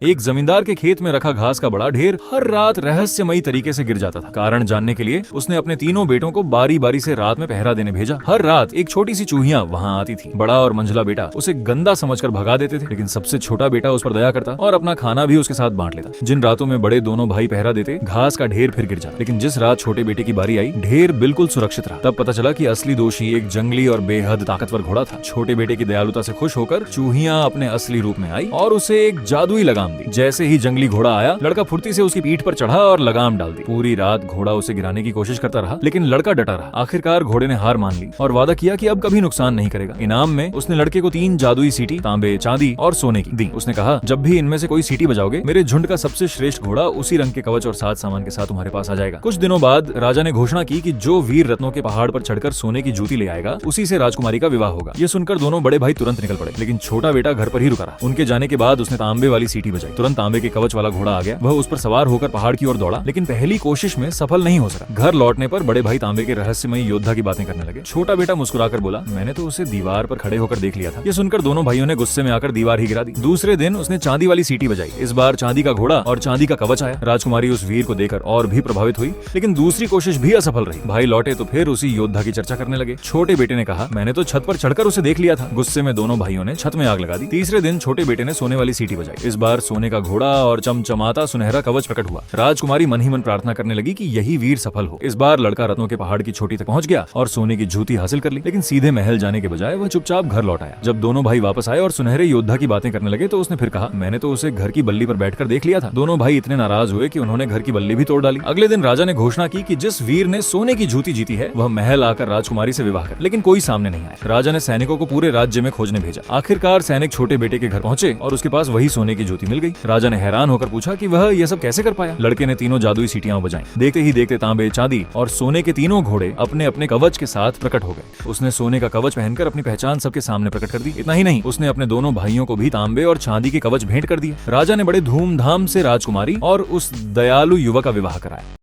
एक जमींदार के खेत में रखा घास का बड़ा ढेर हर रात रहस्यमयी तरीके से गिर जाता था। कारण जानने के लिए उसने अपने तीनों बेटों को बारी बारी से रात में पहरा देने भेजा। हर रात एक छोटी सी चूहिया वहाँ आती थी। बड़ा और मंझला बेटा उसे गंदा समझकर भगा देते थे, लेकिन सबसे छोटा बेटा उस पर दया करता और अपना खाना भी उसके साथ बांट लेता। जिन रातों में बड़े दोनों भाई पहरा देते, घास का ढेर फिर गिर जाता। लेकिन जिस रात छोटे बेटे की बारी आई, ढेर बिल्कुल सुरक्षित रहा। तब पता चला कि असली दोषी एक जंगली और बेहद ताकतवर घोड़ा था। छोटे बेटे की दयालुता से खुश होकर चूहिया अपने असली रूप में आई और उसे एक जादुई लगाम दी। जैसे ही जंगली घोड़ा आया, लड़का फुर्ती से उसकी पीठ पर चढ़ा और लगाम डाल दी। पूरी रात घोड़ा उसे गिराने की कोशिश करता रहा, लेकिन लड़का डटा रहा। आखिरकार घोड़े ने हार मान ली और वादा किया कि अब कभी नुकसान नहीं करेगा। इनाम में उसने लड़के को 3 जादुई सीटी तांबे, चांदी और सोने की दी। उसने कहा, जब भी इनमें से कोई सीटी बजाओगे, मेरे झुंड का सबसे श्रेष्ठ घोड़ा उसी रंग के कवच और साथ सामान के साथ तुम्हारे पास आ जाएगा। कुछ दिनों बाद राजा ने घोषणा की कि जो वीर रत्नों के पहाड़ पर चढ़कर सोने की जूती ले आएगा, उसी से राजकुमारी का विवाह होगा। ये सुनकर दोनों बड़े भाई तुरंत निकल पड़े, लेकिन छोटा बेटा घर पर ही रुका रहा। उनके जाने के बाद उसने तांबे वाली सीटी बजाई। तुरंत तांबे के कवच वाला घोड़ा आ गया। वह उस पर सवार होकर पहाड़ की ओर दौड़ा, लेकिन पहली कोशिश में सफल नहीं हो सका। घर लौटने पर बड़े भाई तांबे के रहस्यमयी योद्धा की बातें करने लगे। छोटा बेटा मुस्कुराकर बोला, मैंने तो उसे दीवार पर खड़े होकर देख लिया था। ये सुनकर दोनों भाइयों ने गुस्से में आकर दीवार ही गिरा दी। दूसरे दिन उसने चांदी वाली सीटी बजाई। इस बार चांदी का घोड़ा और चांदी का कवच आया। राजकुमारी उस वीर को देखकर और भी प्रभावित हुई, लेकिन दूसरी कोशिश भी असफल रही। भाई लौटे तो फिर उसी योद्धा की चर्चा करने लगे। छोटे बेटे ने कहा, मैंने तो छत पर चढ़कर उसे देख लिया था। गुस्से में दोनों भाइयों ने छत में आग लगा दी। तीसरे दिन छोटे बेटे ने सोने वाली सीटी बजाई। इस बार सोने का घोड़ा और चमचमाता सुनहरा कवच प्रकट हुआ। राजकुमारी मन ही मन प्रार्थना करने लगी कि यही वीर सफल हो। इस बार लड़का रत्नों के पहाड़ की चोटी तक पहुंच गया और सोने की जूती हासिल कर ली, लेकिन सीधे महल जाने के बजाय वह चुपचाप घर लौट आया। जब दोनों भाई वापस आए और सुनहरे योद्धा की बातें करने लगे, तो उसने फिर कहा, मैंने तो उसे घर की बल्ली पर बैठकर देख लिया था। दोनों भाई इतने नाराज हुए कि उन्होंने घर की बल्ली भी तोड़ डाली। अगले दिन राजा ने घोषणा की कि जिस वीर ने सोने की जूती जीती है, वह महल आकर राजकुमारी से विवाह कर। लेकिन कोई सामने नहीं आया। राजा ने सैनिकों को पूरे राज्य में खोजने भेजा। आखिरकार सैनिक छोटे बेटे के घर पहुंचे और उसके पास वही सोने की जूती मिल गई। राजा ने हैरान होकर पूछा कि वह यह सब कैसे कर पाया। लड़के ने तीनों जादुई सीटियां बजाई। देखते ही देखते तांबे, चांदी और सोने के तीनों घोड़े अपने अपने कवच के साथ प्रकट हो गए। उसने सोने का कवच पहनकर अपनी पहचान सबके सामने प्रकट कर दी। इतना ही नहीं, उसने अपने दोनों भाइयों को भी तांबे और चांदी के कवच भेंट कर दिए। राजा ने बड़े धूमधाम से राजकुमारी और उस दयालु युवक का विवाह कराया।